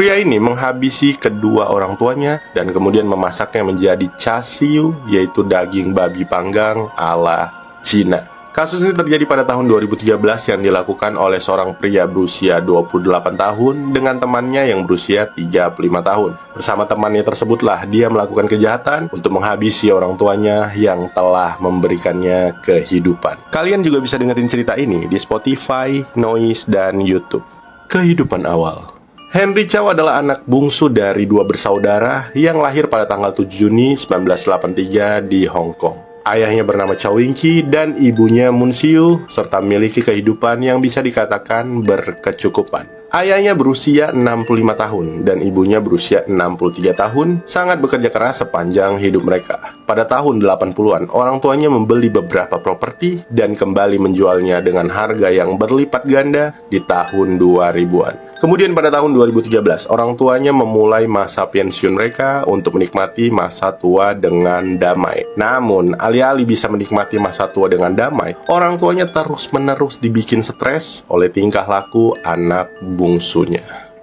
Pria ini menghabisi kedua orang tuanya dan kemudian memasaknya menjadi char siu, yaitu daging babi panggang ala Cina. Kasus ini terjadi pada tahun 2013 yang dilakukan oleh seorang pria berusia 28 tahun dengan temannya yang berusia 35 tahun. Bersama temannya tersebutlah dia melakukan kejahatan untuk menghabisi orang tuanya yang telah memberikannya kehidupan. Kalian juga bisa dengerin cerita ini di Spotify, Noise, dan YouTube. Kehidupan awal. Henry Chow adalah anak bungsu dari dua bersaudara yang lahir pada tanggal 7 Juni 1983 di Hong Kong. Ayahnya bernama Chow Ying-chi dan ibunya Mun Siu, serta memiliki kehidupan yang bisa dikatakan berkecukupan. Ayahnya berusia 65 tahun dan ibunya berusia 63 tahun, sangat bekerja keras sepanjang hidup mereka. Pada tahun 80-an, orang tuanya membeli beberapa properti dan kembali menjualnya dengan harga yang berlipat ganda di tahun 2000-an. Kemudian pada tahun 2013, orang tuanya memulai masa pensiun mereka untuk menikmati masa tua dengan damai. Namun, alih-alih bisa menikmati masa tua dengan damai, orang tuanya terus-menerus dibikin stres oleh tingkah laku anak bungsunya.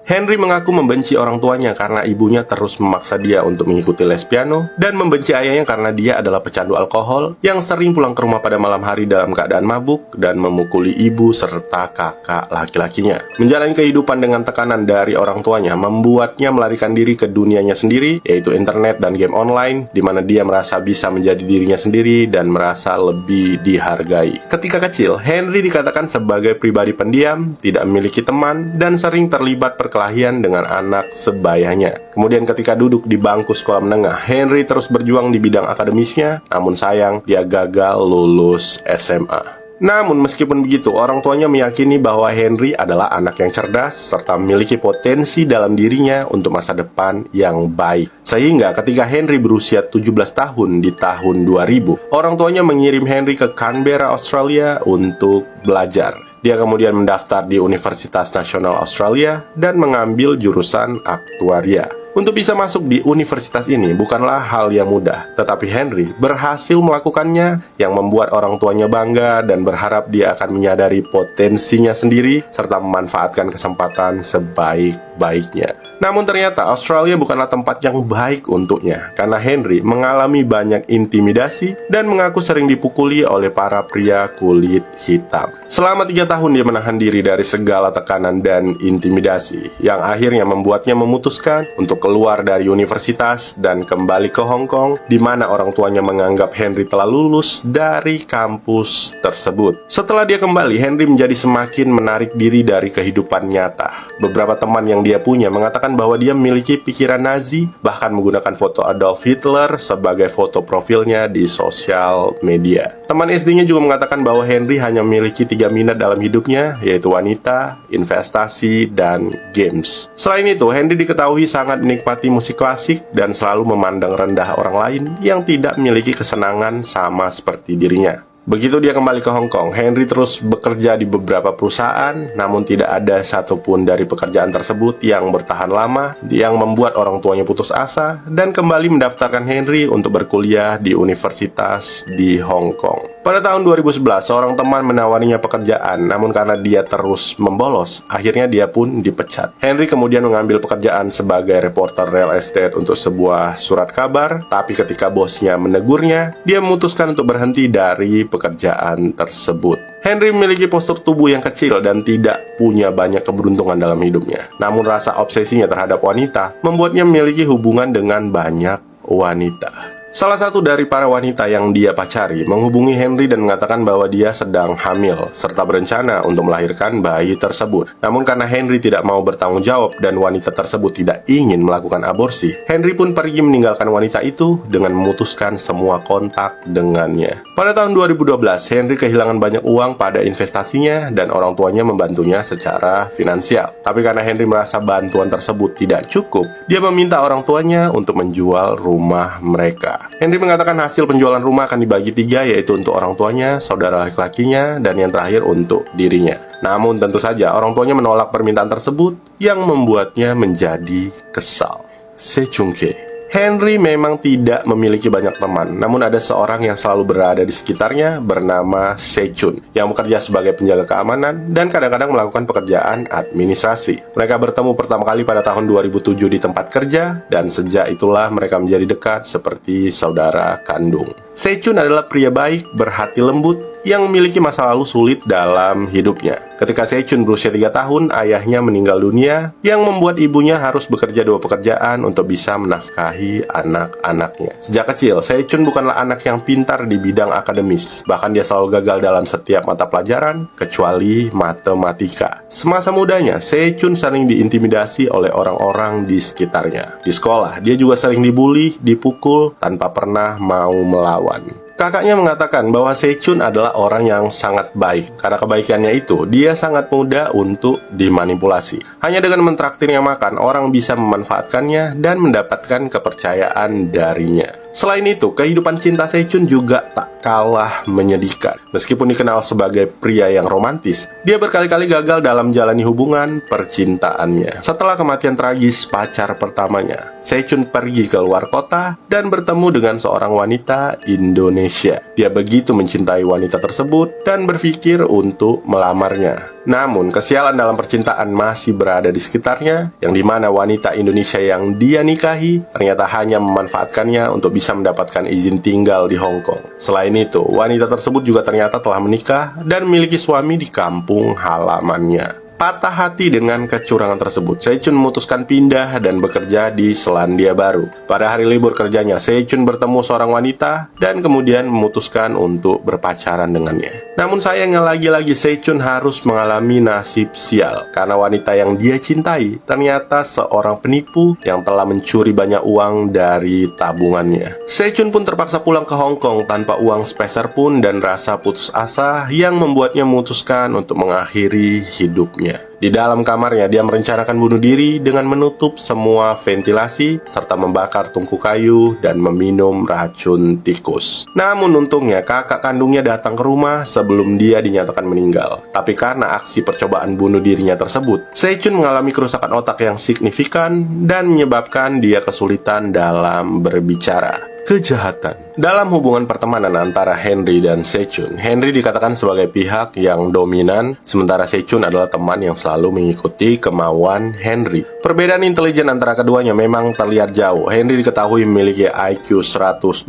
Henry mengaku membenci orang tuanya karena ibunya terus memaksa dia untuk mengikuti les piano, dan membenci ayahnya karena dia adalah pecandu alkohol yang sering pulang ke rumah pada malam hari dalam keadaan mabuk dan memukuli ibu serta kakak laki-lakinya. Menjalani kehidupan dengan tekanan dari orang tuanya membuatnya melarikan diri ke dunianya sendiri, yaitu internet dan game online, di mana dia merasa bisa menjadi dirinya sendiri dan merasa lebih dihargai. Ketika kecil, Henry dikatakan sebagai pribadi pendiam, tidak memiliki teman, dan sering terlibat perkelahian dengan anak sebayanya. Kemudian ketika duduk di bangku sekolah menengah, Henry terus berjuang di bidang akademisnya, namun sayang dia gagal lulus SMA. Namun meskipun begitu, orang tuanya meyakini bahwa Henry adalah anak yang cerdas serta memiliki potensi dalam dirinya untuk masa depan yang baik. Sehingga ketika Henry berusia 17 tahun di tahun 2000, orang tuanya mengirim Henry ke Canberra, Australia untuk belajar. Dia kemudian mendaftar di Universitas Nasional Australia dan mengambil jurusan aktuaria. Untuk bisa masuk di universitas ini bukanlah hal yang mudah, tetapi Henry berhasil melakukannya, yang membuat orang tuanya bangga dan berharap dia akan menyadari potensinya sendiri serta memanfaatkan kesempatan sebaik-baiknya. Namun ternyata Australia bukanlah tempat yang baik untuknya, karena Henry mengalami banyak intimidasi dan mengaku sering dipukuli oleh para pria kulit hitam. Selama 3 tahun dia menahan diri dari segala tekanan dan intimidasi, yang akhirnya membuatnya memutuskan untuk keluar dari universitas dan kembali ke Hong Kong, di mana orang tuanya menganggap Henry telah lulus dari kampus tersebut. Setelah dia kembali, Henry menjadi semakin menarik diri dari kehidupan nyata. Beberapa teman yang dia punya mengatakan bahwa dia memiliki pikiran Nazi, bahkan menggunakan foto Adolf Hitler sebagai foto profilnya di sosial media. Teman SD-nya juga mengatakan bahwa Henry hanya memiliki 3 minat dalam hidupnya, yaitu wanita, investasi, dan games. Selain itu, Henry diketahui sangat menikmati musik klasik dan selalu memandang rendah orang lain yang tidak memiliki kesenangan sama seperti dirinya. Begitu dia kembali ke Hong Kong, Henry terus bekerja di beberapa perusahaan, namun tidak ada satupun dari pekerjaan tersebut yang bertahan lama, yang membuat orang tuanya putus asa dan kembali mendaftarkan Henry untuk berkuliah di universitas di Hong Kong. Pada tahun 2011, seorang teman menawarinya pekerjaan, namun karena dia terus membolos, akhirnya dia pun dipecat. Henry kemudian mengambil pekerjaan sebagai reporter real estate untuk sebuah surat kabar, tapi ketika bosnya menegurnya, dia memutuskan untuk berhenti dari pekerjaan tersebut. Henry memiliki postur tubuh yang kecil dan tidak punya banyak keberuntungan dalam hidupnya. Namun rasa obsesinya terhadap wanita membuatnya memiliki hubungan dengan banyak wanita. Salah satu dari para wanita yang dia pacari menghubungi Henry dan mengatakan bahwa dia sedang hamil serta berencana untuk melahirkan bayi tersebut. Namun karena Henry tidak mau bertanggung jawab dan wanita tersebut tidak ingin melakukan aborsi, Henry pun pergi meninggalkan wanita itu dengan memutuskan semua kontak dengannya. Pada tahun 2012, Henry kehilangan banyak uang pada investasinya dan orang tuanya membantunya secara finansial. Tapi karena Henry merasa bantuan tersebut tidak cukup, dia meminta orang tuanya untuk menjual rumah mereka. Henry mengatakan hasil penjualan rumah akan dibagi 3, yaitu untuk orang tuanya, saudara laki-lakinya, dan yang terakhir untuk dirinya. Namun tentu saja orang tuanya menolak permintaan tersebut, yang membuatnya menjadi kesal. Sechungke. Henry memang tidak memiliki banyak teman, namun ada seorang yang selalu berada di sekitarnya bernama Sechun, yang bekerja sebagai penjaga keamanan dan kadang-kadang melakukan pekerjaan administrasi. Mereka bertemu pertama kali pada tahun 2007 di tempat kerja, dan sejak itulah mereka menjadi dekat seperti saudara kandung. Sechun adalah pria baik, berhati lembut, yang memiliki masa lalu sulit dalam hidupnya. Ketika Sechun berusia 3 tahun, ayahnya meninggal dunia, yang membuat ibunya harus bekerja 2 pekerjaan untuk bisa menafkahi anak-anaknya. Sejak kecil, Sechun bukanlah anak yang pintar di bidang akademis. Bahkan dia selalu gagal dalam setiap mata pelajaran, kecuali matematika. Semasa mudanya, Sechun sering diintimidasi oleh orang-orang di sekitarnya. Di sekolah, dia juga sering dibully, dipukul, tanpa pernah mau melawan. Kakaknya mengatakan bahwa Sechun adalah orang yang sangat baik. Karena kebaikannya itu, dia sangat mudah untuk dimanipulasi. Hanya dengan mentraktirnya makan, orang bisa memanfaatkannya dan mendapatkan kepercayaan darinya. Selain itu, kehidupan cinta Sechun juga tak kalah menyedihkan. Meskipun dikenal sebagai pria yang romantis, dia berkali-kali gagal dalam menjalani hubungan percintaannya. Setelah kematian tragis pacar pertamanya, Sechun pergi ke luar kota dan bertemu dengan seorang wanita Indonesia. Dia begitu mencintai wanita tersebut dan berpikir untuk melamarnya. Namun, kesialan dalam percintaan masih berada di sekitarnya, yang dimana wanita Indonesia yang dia nikahi ternyata hanya memanfaatkannya untuk bisa mendapatkan izin tinggal di Hong Kong. Selain itu, wanita tersebut juga ternyata telah menikah dan memiliki suami di kampung halamannya. Patah hati dengan kecurangan tersebut, Sechun memutuskan pindah dan bekerja di Selandia Baru. Pada hari libur kerjanya, Sechun bertemu seorang wanita dan kemudian memutuskan untuk berpacaran dengannya. Namun sayangnya lagi-lagi Sechun harus mengalami nasib sial, karena wanita yang dia cintai ternyata seorang penipu yang telah mencuri banyak uang dari tabungannya. Sechun pun terpaksa pulang ke Hong Kong tanpa uang sepeser pun dan rasa putus asa yang membuatnya memutuskan untuk mengakhiri hidupnya. Di dalam kamarnya, dia merencanakan bunuh diri dengan menutup semua ventilasi serta membakar tungku kayu dan meminum racun tikus. Namun untungnya, kakak kandungnya datang ke rumah sebelum dia dinyatakan meninggal. Tapi karena aksi percobaan bunuh dirinya tersebut, Sechun mengalami kerusakan otak yang signifikan dan menyebabkan dia kesulitan dalam berbicara. Kejahatan. Dalam hubungan pertemanan antara Henry dan Sechun, Henry dikatakan sebagai pihak yang dominan, sementara Sechun adalah teman yang selalu mengikuti kemauan Henry. Perbedaan intelijen antara keduanya memang terlihat jauh. Henry diketahui memiliki IQ 126,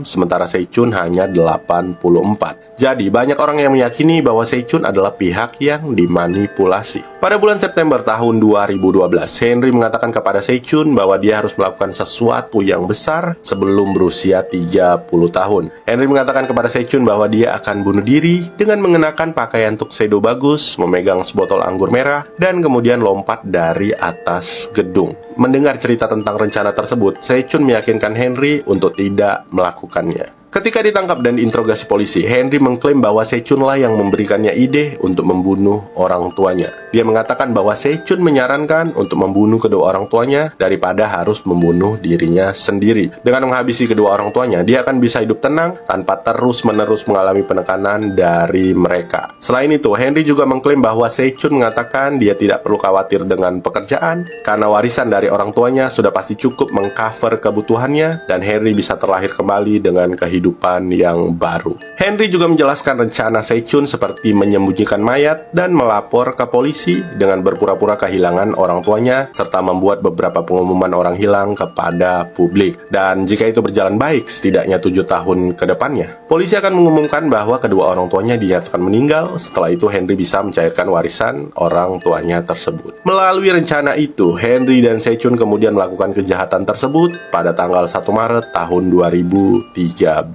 sementara Sechun hanya 84. Jadi, banyak orang yang meyakini bahwa Sechun adalah pihak yang dimanipulasi. Pada bulan September tahun 2012, Henry mengatakan kepada Sechun bahwa dia harus melakukan sesuatu yang besar sebelum berusia 30 tahun. Henry mengatakan kepada Sechun bahwa dia akan bunuh diri dengan mengenakan pakaian tuxedo bagus, memegang sebotol anggur merah, dan kemudian lompat dari atas gedung. Mendengar cerita tentang rencana tersebut, Sechun meyakinkan Henry untuk tidak melakukannya. Ketika ditangkap dan diinterogasi polisi, Henry mengklaim bahwa Sechun lah yang memberikannya ide untuk membunuh orang tuanya. Dia mengatakan bahwa Sechun menyarankan untuk membunuh kedua orang tuanya daripada harus membunuh dirinya sendiri. Dengan menghabisi kedua orang tuanya, dia akan bisa hidup tenang tanpa terus-menerus mengalami penekanan dari mereka. Selain itu, Henry juga mengklaim bahwa Sechun mengatakan dia tidak perlu khawatir dengan pekerjaan karena warisan dari orang tuanya sudah pasti cukup mengcover kebutuhannya dan Henry bisa terlahir kembali dengan kehidupan yang baru. Henry juga menjelaskan rencana Sechun seperti menyembunyikan mayat dan melapor ke polisi dengan berpura-pura kehilangan orang tuanya serta membuat beberapa pengumuman orang hilang kepada publik. Dan jika itu berjalan baik, setidaknya 7 tahun ke depannya, polisi akan mengumumkan bahwa kedua orang tuanya dinyatakan meninggal. Setelah itu Henry bisa mencairkan warisan orang tuanya tersebut. Melalui rencana itu, Henry dan Sechun kemudian melakukan kejahatan tersebut pada tanggal 1 Maret tahun 2013.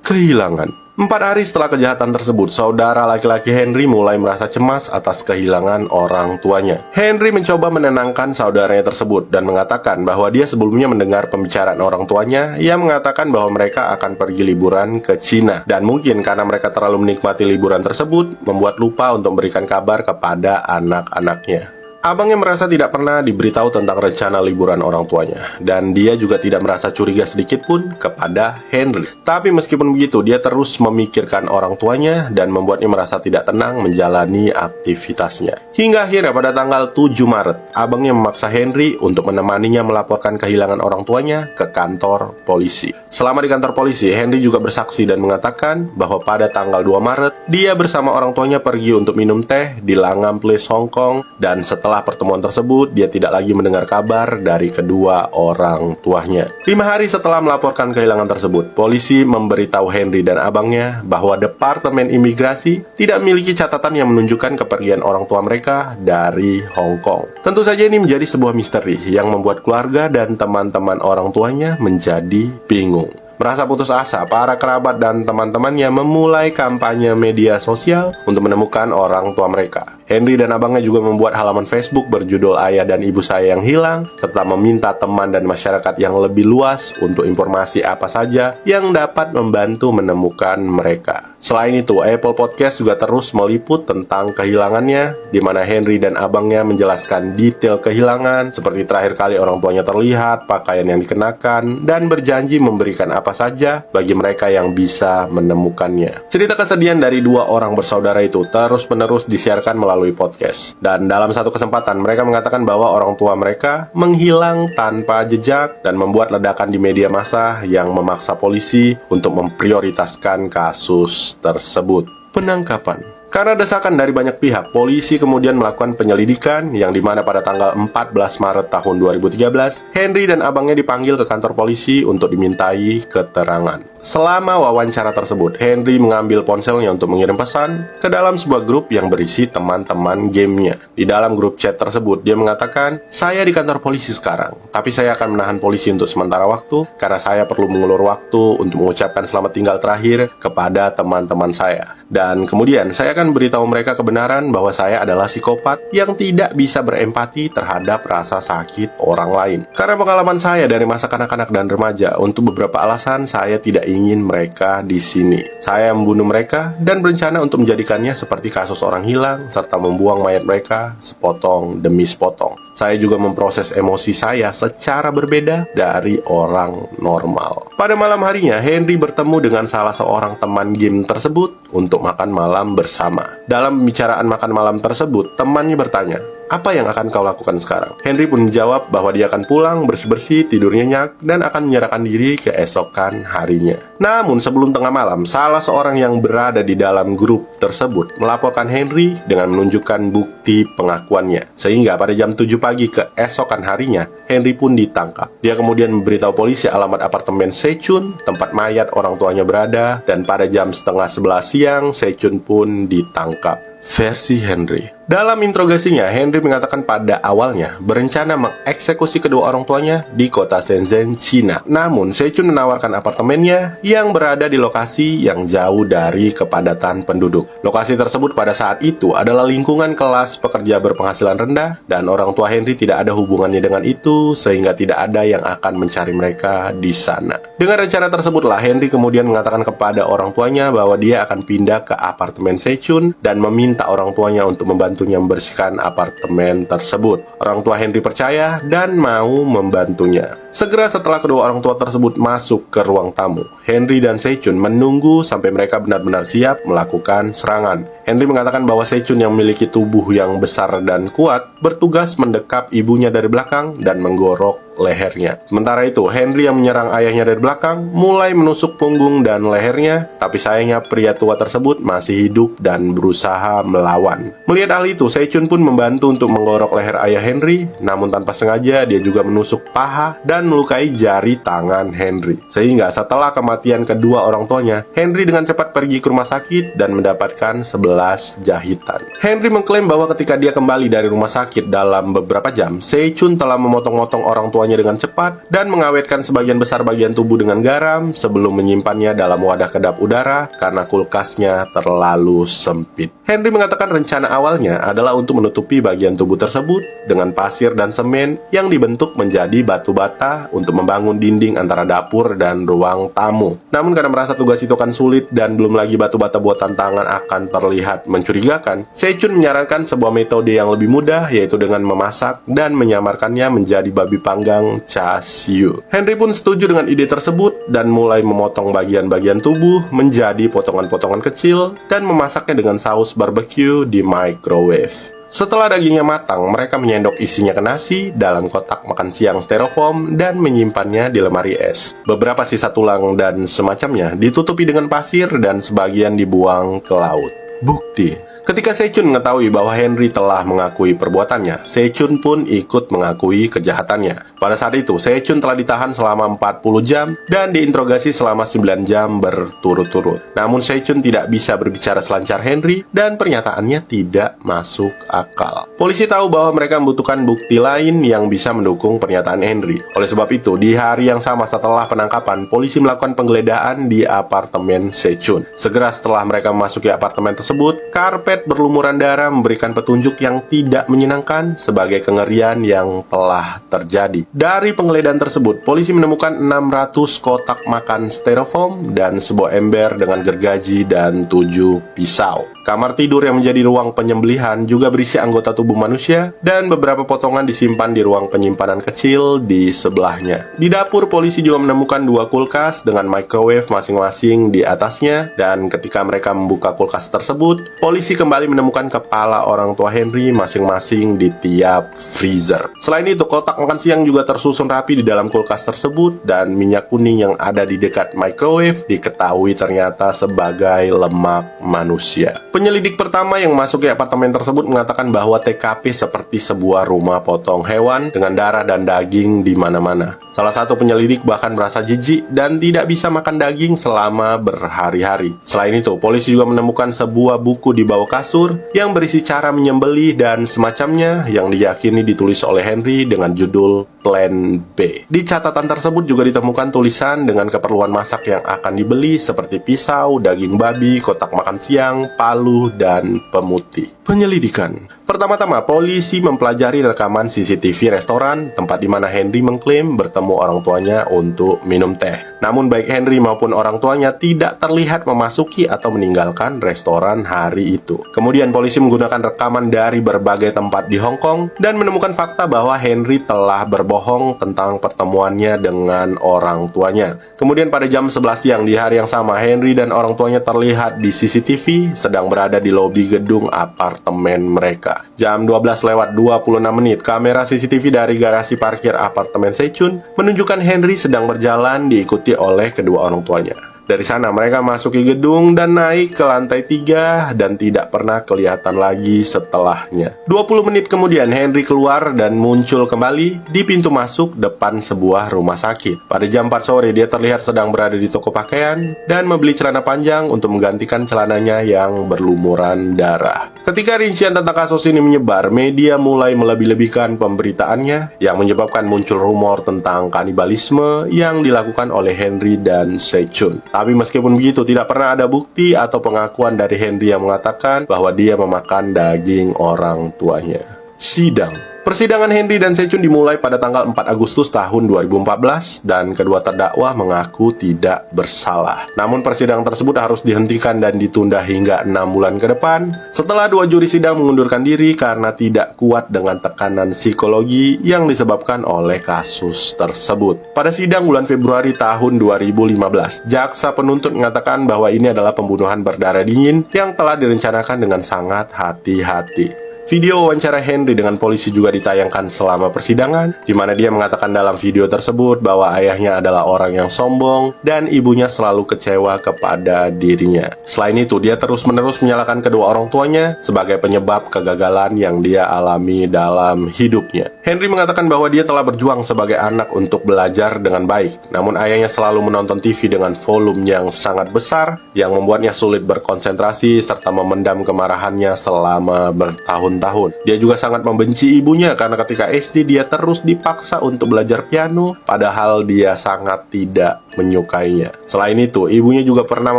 Kehilangan. 4 hari setelah kejahatan tersebut, saudara laki-laki Henry mulai merasa cemas atas kehilangan orang tuanya. Henry mencoba menenangkan saudaranya tersebut dan mengatakan bahwa dia sebelumnya mendengar pembicaraan orang tuanya yang mengatakan bahwa mereka akan pergi liburan ke Cina. Dan mungkin karena mereka terlalu menikmati liburan tersebut, membuat lupa untuk memberikan kabar kepada anak-anaknya. Abangnya merasa tidak pernah diberitahu tentang rencana liburan orang tuanya, dan dia juga tidak merasa curiga sedikit pun kepada Henry. Tapi meskipun begitu, dia terus memikirkan orang tuanya dan membuatnya merasa tidak tenang menjalani aktivitasnya. Hingga akhirnya pada tanggal 7 Maret, abangnya memaksa Henry untuk menemaninya melaporkan kehilangan orang tuanya ke kantor polisi. Selama di kantor polisi, Henry juga bersaksi dan mengatakan bahwa pada tanggal 2 Maret, dia bersama orang tuanya pergi untuk minum teh di Langham Place, Hong Kong, dan setelah pertemuan tersebut, dia tidak lagi mendengar kabar dari kedua orang tuanya. 5 hari setelah melaporkan kehilangan tersebut, polisi memberitahu Henry dan abangnya bahwa Departemen Imigrasi tidak memiliki catatan yang menunjukkan kepergian orang tua mereka dari Hong Kong. Tentu saja ini menjadi sebuah misteri yang membuat keluarga dan teman-teman orang tuanya menjadi bingung. Merasa putus asa, para kerabat dan teman-temannya memulai kampanye media sosial untuk menemukan orang tua mereka. Henry dan abangnya juga membuat halaman Facebook berjudul Ayah dan Ibu Saya Yang Hilang, serta meminta teman dan masyarakat yang lebih luas untuk informasi apa saja yang dapat membantu menemukan mereka. Selain itu, Apple Podcast juga terus meliput tentang kehilangannya, di mana Henry dan abangnya menjelaskan detail kehilangan, seperti terakhir kali orang tuanya terlihat, pakaian yang dikenakan, dan berjanji memberikan apa saja bagi mereka yang bisa menemukannya. Cerita kesedihan dari dua orang bersaudara itu terus-menerus disiarkan melalui podcast. Dan dalam satu kesempatan, mereka mengatakan bahwa orang tua mereka menghilang tanpa jejak dan membuat ledakan di media massa yang memaksa polisi untuk memprioritaskan kasus tersebut. Penangkapan. Karena desakan dari banyak pihak, polisi kemudian melakukan penyelidikan yang dimana pada tanggal 14 Maret tahun 2013, Henry dan abangnya dipanggil ke kantor polisi untuk dimintai keterangan. Selama wawancara tersebut, Henry mengambil ponselnya untuk mengirim pesan ke dalam sebuah grup yang berisi teman-teman gamenya. Di dalam grup chat tersebut, dia mengatakan, "Saya di kantor polisi sekarang, tapi saya akan menahan polisi untuk sementara waktu karena saya perlu mengulur waktu untuk mengucapkan selamat tinggal terakhir kepada teman-teman saya. Dan kemudian saya akan beritahu mereka kebenaran bahwa saya adalah psikopat yang tidak bisa berempati terhadap rasa sakit orang lain. Karena pengalaman saya dari masa kanak-kanak dan remaja, untuk beberapa alasan saya tidak ingin mereka di sini. Saya membunuh mereka dan berencana untuk menjadikannya seperti kasus orang hilang, serta membuang mayat mereka sepotong demi sepotong. Saya juga memproses emosi saya secara berbeda dari orang normal." Pada malam harinya, Henry bertemu dengan salah seorang teman game tersebut untuk makan malam bersama. Dalam pembicaraan makan malam tersebut, temannya bertanya, "Apa yang akan kau lakukan sekarang?" Henry pun menjawab bahwa dia akan pulang, bersih-bersih, tidur nyenyak, dan akan menyerahkan diri keesokan harinya. Namun sebelum tengah malam, salah seorang yang berada di dalam grup tersebut melaporkan Henry dengan menunjukkan bukti pengakuannya. Sehingga pada jam 7 pagi keesokan harinya, Henry pun ditangkap. Dia kemudian memberitahu polisi alamat apartemen Sechun, tempat mayat orang tuanya berada, dan pada jam setengah 11 siang, Sechun pun ditangkap. Versi Henry. Dalam interogasinya, Henry mengatakan pada awalnya berencana mengeksekusi kedua orang tuanya di kota Shenzhen, China. Namun, Sechun menawarkan apartemennya yang berada di lokasi yang jauh dari kepadatan penduduk. Lokasi tersebut pada saat itu adalah lingkungan kelas pekerja berpenghasilan rendah, dan orang tua Henry tidak ada hubungannya dengan itu, sehingga tidak ada yang akan mencari mereka di sana. Dengan rencana tersebutlah, Henry kemudian mengatakan kepada orang tuanya bahwa dia akan pindah ke apartemen Sechun dan meminta orang tuanya untuk membantunya membersihkan apartemen tersebut. Orang tua Henry percaya dan mau membantunya. Segera setelah kedua orang tua tersebut masuk ke ruang tamu, Henry dan Sechun menunggu sampai mereka benar-benar siap melakukan serangan. Henry mengatakan bahwa Sechun yang memiliki tubuh yang besar dan kuat bertugas mendekap ibunya dari belakang dan menggorok lehernya. Sementara itu, Henry yang menyerang ayahnya dari belakang mulai menusuk punggung dan lehernya, tapi sayangnya pria tua tersebut masih hidup dan berusaha melawan. Melihat hal itu, Sechun pun membantu untuk menggorok leher ayah Henry, namun tanpa sengaja dia juga menusuk paha dan melukai jari tangan Henry. Sehingga setelah kematian kedua orang tuanya, Henry dengan cepat pergi ke rumah sakit dan mendapatkan 11 jahitan. Henry mengklaim bahwa ketika dia kembali dari rumah sakit dalam beberapa jam, Sechun telah memotong-motong orang tuanya dengan cepat dan mengawetkan sebagian besar bagian tubuh dengan garam sebelum menyimpannya dalam wadah kedap udara karena kulkasnya terlalu sempit. Henry mengatakan rencana awalnya adalah untuk menutupi bagian tubuh tersebut dengan pasir dan semen yang dibentuk menjadi batu bata untuk membangun dinding antara dapur dan ruang tamu. Namun karena merasa tugas itu akan sulit dan belum lagi batu bata buatan tangan akan terlihat terlihat mencurigakan, Sechun menyarankan sebuah metode yang lebih mudah, yaitu dengan memasak dan menyamarkannya menjadi babi panggang chasiu. Henry pun setuju dengan ide tersebut dan mulai memotong bagian-bagian tubuh menjadi potongan-potongan kecil dan memasaknya dengan saus barbecue di microwave. Setelah dagingnya matang, mereka menyendok isinya ke nasi dalam kotak makan siang styrofoam dan menyimpannya di lemari es. Beberapa sisa tulang dan semacamnya ditutupi dengan pasir dan sebagian dibuang ke laut. Bukti. Ketika Sechun mengetahui bahwa Henry telah mengakui perbuatannya, Sechun pun ikut mengakui kejahatannya. Pada saat itu, Sechun telah ditahan selama 40 jam dan diinterogasi selama 9 jam berturut-turut. Namun Sechun tidak bisa berbicara selancar Henry dan pernyataannya tidak masuk akal. Polisi tahu bahwa mereka membutuhkan bukti lain yang bisa mendukung pernyataan Henry. Oleh sebab itu, di hari yang sama setelah penangkapan, polisi melakukan penggeledahan di apartemen Sechun. Segera setelah mereka memasuki apartemen tersebut, karpet berlumuran darah memberikan petunjuk yang tidak menyenangkan sebagai kengerian yang telah terjadi. Dari penggeledahan tersebut, polisi menemukan 600 kotak makan styrofoam dan sebuah ember dengan gergaji dan 7 pisau. Kamar tidur yang menjadi ruang penyembelihan juga berisi anggota tubuh manusia dan beberapa potongan disimpan di ruang penyimpanan kecil di sebelahnya. Di dapur, polisi juga menemukan 2 kulkas dengan microwave masing-masing di atasnya, dan ketika mereka membuka kulkas tersebut, polisi kembali menemukan kepala orang tua Henry masing-masing di tiap freezer. Selain itu, kotak makan siang juga tersusun rapi di dalam kulkas tersebut, dan minyak kuning yang ada di dekat microwave diketahui ternyata sebagai lemak manusia. Penyelidik pertama yang masuk ke apartemen tersebut mengatakan bahwa TKP seperti sebuah rumah potong hewan dengan darah dan daging di mana-mana. Salah satu penyelidik bahkan merasa jijik dan tidak bisa makan daging selama berhari-hari. Selain itu, polisi juga menemukan sebuah buku di bawah kasur yang berisi cara menyembelih dan semacamnya yang diyakini ditulis oleh Henry dengan judul Plan B. Di catatan tersebut juga ditemukan tulisan dengan keperluan masak yang akan dibeli seperti pisau, daging babi, kotak makan siang, palu, dan pemutih. Penyelidikan. Pertama-tama, polisi mempelajari rekaman CCTV restoran tempat di mana Henry mengklaim bertemu orang tuanya untuk minum teh. Namun baik Henry maupun orang tuanya tidak terlihat memasuki atau meninggalkan restoran hari itu. Kemudian polisi menggunakan rekaman dari berbagai tempat di Hong Kong dan menemukan fakta bahwa Henry telah berbohong tentang pertemuannya dengan orang tuanya. Kemudian pada jam 11 siang di hari yang sama, Henry dan orang tuanya terlihat di CCTV sedang berada di lobi gedung apartemen mereka. Jam 12:26 kamera CCTV dari garasi parkir apartemen Sechun menunjukkan Henry sedang berjalan diikuti oleh kedua orang tuanya. Dari sana mereka masuki gedung dan naik ke lantai 3 dan tidak pernah kelihatan lagi setelahnya. 20 menit kemudian Henry keluar dan muncul kembali di pintu masuk depan sebuah rumah sakit. Pada jam 4 sore dia terlihat sedang berada di toko pakaian dan membeli celana panjang untuk menggantikan celananya yang berlumuran darah. Ketika rincian tentang kasus ini menyebar, media mulai melebih-lebihkan pemberitaannya yang menyebabkan muncul rumor tentang kanibalisme yang dilakukan oleh Henry dan Sechun. Tapi meskipun begitu, tidak pernah ada bukti atau pengakuan dari Henry yang mengatakan bahwa dia memakan daging orang tuanya. Sidang. Persidangan Henry dan Sechun dimulai pada tanggal 4 Agustus tahun 2014 dan kedua terdakwa mengaku tidak bersalah. Namun persidangan tersebut harus dihentikan dan ditunda hingga 6 bulan ke depan setelah 2 juri sidang mengundurkan diri karena tidak kuat dengan tekanan psikologi yang disebabkan oleh kasus tersebut. Pada sidang bulan Februari tahun 2015, jaksa penuntut mengatakan bahwa ini adalah pembunuhan berdarah dingin yang telah direncanakan dengan sangat hati-hati. Video wawancara Henry dengan polisi juga ditayangkan selama persidangan, di mana dia mengatakan dalam video tersebut bahwa ayahnya adalah orang yang sombong dan ibunya selalu kecewa kepada dirinya. Selain itu, dia terus-menerus menyalahkan kedua orang tuanya sebagai penyebab kegagalan yang dia alami dalam hidupnya. Henry mengatakan bahwa dia telah berjuang sebagai anak untuk belajar dengan baik, namun ayahnya selalu menonton TV dengan volume yang sangat besar yang membuatnya sulit berkonsentrasi serta memendam kemarahannya selama bertahun-tahun. tahun. Dia juga sangat membenci ibunya karena ketika SD dia terus dipaksa untuk belajar piano, padahal dia sangat tidak menyukainya. Selain itu, ibunya juga pernah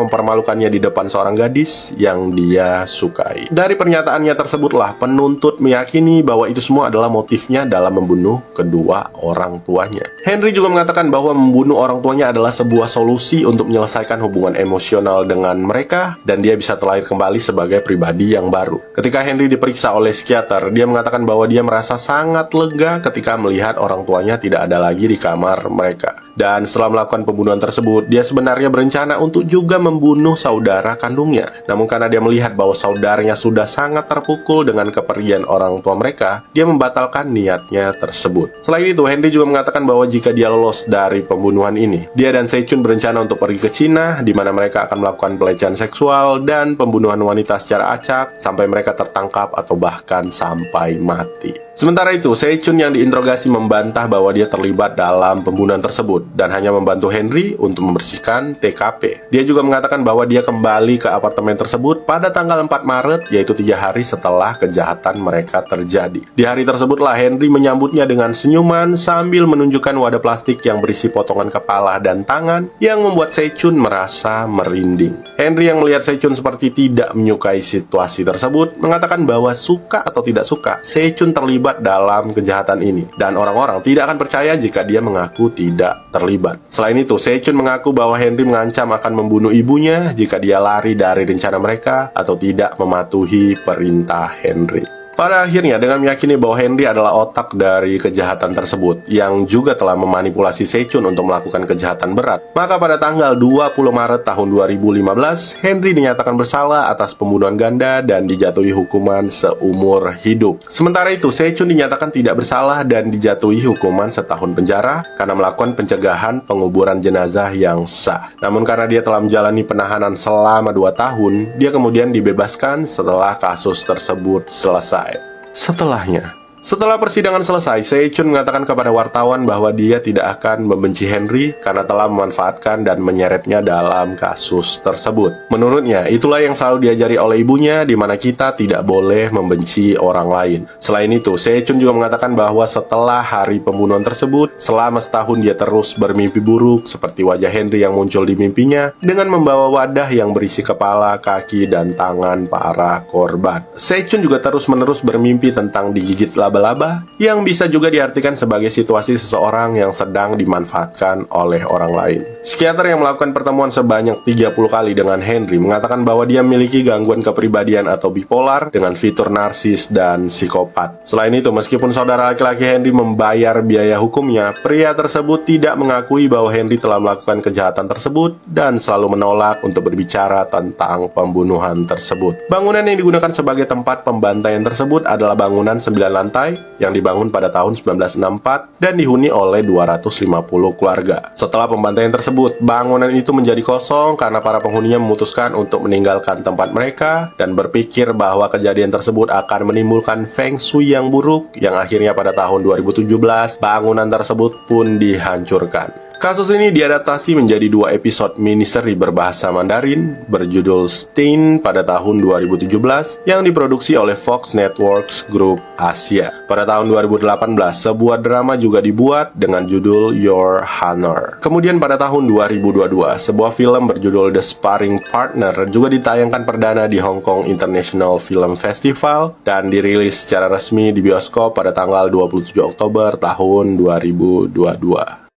mempermalukannya di depan seorang gadis yang dia sukai. Dari pernyataannya tersebutlah, penuntut meyakini bahwa itu semua adalah motifnya dalam membunuh kedua orang tuanya. Henry juga mengatakan bahwa membunuh orang tuanya adalah sebuah solusi untuk menyelesaikan hubungan emosional dengan mereka, dan dia bisa terlahir kembali sebagai pribadi yang baru. Ketika Henry diperiksa oleh psikiater, dia mengatakan bahwa dia merasa sangat lega ketika melihat orang tuanya tidak ada lagi di kamar mereka. Dan setelah melakukan pembunuhan tersebut, dia sebenarnya berencana untuk juga membunuh saudara kandungnya. Namun karena dia melihat bahwa saudaranya sudah sangat terpukul dengan kepergian orang tua mereka, dia membatalkan niatnya tersebut. Selain itu, Henry juga mengatakan bahwa jika dia lolos dari pembunuhan ini, dia dan Sechun berencana untuk pergi ke Cina, di mana mereka akan melakukan pelecehan seksual dan pembunuhan wanita secara acak sampai mereka tertangkap atau bahkan sampai mati. Sementara itu, Sechun yang diinterogasi membantah bahwa dia terlibat dalam pembunuhan tersebut dan hanya membantu Henry untuk membersihkan TKP. Dia juga mengatakan bahwa dia kembali ke apartemen tersebut pada tanggal 4 Maret, yaitu 3 hari setelah kejahatan mereka terjadi. Di hari tersebutlah Henry menyambutnya dengan senyuman sambil menunjukkan wadah plastik yang berisi potongan kepala dan tangan yang membuat Sechun merasa merinding. Henry yang melihat Sechun seperti tidak menyukai situasi tersebut mengatakan bahwa suka atau tidak suka, Sechun terlibat dalam kejahatan ini, dan orang-orang tidak akan percaya jika dia mengaku tidak terlibat. Selain itu, Sechun mengaku bahwa Henry mengancam akan membunuh ibunya jika dia lari dari rencana mereka atau tidak mematuhi perintah Henry. Pada akhirnya, dengan meyakini bahwa Henry adalah otak dari kejahatan tersebut, yang juga telah memanipulasi Sechun untuk melakukan kejahatan berat, maka pada tanggal 20 Maret tahun 2015, Henry dinyatakan bersalah atas pembunuhan ganda dan dijatuhi hukuman seumur hidup. Sementara itu, Sechun dinyatakan tidak bersalah dan dijatuhi hukuman setahun penjara karena melakukan pencegahan penguburan jenazah yang sah. Namun karena dia telah menjalani penahanan selama 2 tahun, dia kemudian dibebaskan setelah kasus tersebut selesai. Setelah persidangan selesai, Sechun mengatakan kepada wartawan bahwa dia tidak akan membenci Henry karena telah memanfaatkan dan menyeretnya dalam kasus tersebut. Menurutnya, itulah yang selalu diajari oleh ibunya, di mana kita tidak boleh membenci orang lain. Selain itu, Sechun juga mengatakan bahwa setelah hari pembunuhan tersebut, selama setahun dia terus bermimpi buruk seperti wajah Henry yang muncul di mimpinya dengan membawa wadah yang berisi kepala, kaki, dan tangan para korban. Sechun juga terus-menerus bermimpi tentang digigit laba-laba, yang bisa juga diartikan sebagai situasi seseorang yang sedang dimanfaatkan oleh orang lain. Psikiater yang melakukan pertemuan sebanyak 30 kali dengan Henry mengatakan bahwa dia memiliki gangguan kepribadian atau bipolar dengan fitur narsis dan psikopat. Selain itu, meskipun saudara laki-laki Henry membayar biaya hukumnya, pria tersebut tidak mengakui bahwa Henry telah melakukan kejahatan tersebut dan selalu menolak untuk berbicara tentang pembunuhan tersebut. Bangunan yang digunakan sebagai tempat pembantaian tersebut adalah bangunan 9 lantai yang dibangun pada tahun 1964 dan dihuni oleh 250 keluarga. Setelah pembantaian tersebut, bangunan itu menjadi kosong karena para penghuninya memutuskan untuk meninggalkan tempat mereka dan berpikir bahwa kejadian tersebut akan menimbulkan feng shui yang buruk, yang akhirnya pada tahun 2017 bangunan tersebut pun dihancurkan. Kasus ini diadaptasi menjadi 2 episode miniseri berbahasa Mandarin berjudul Stain pada tahun 2017 yang diproduksi oleh Fox Networks Group Asia. Pada tahun 2018, sebuah drama juga dibuat dengan judul Your Honor. Kemudian pada tahun 2022, sebuah film berjudul The Sparring Partner juga ditayangkan perdana di Hong Kong International Film Festival dan dirilis secara resmi di bioskop pada tanggal 27 Oktober tahun 2022.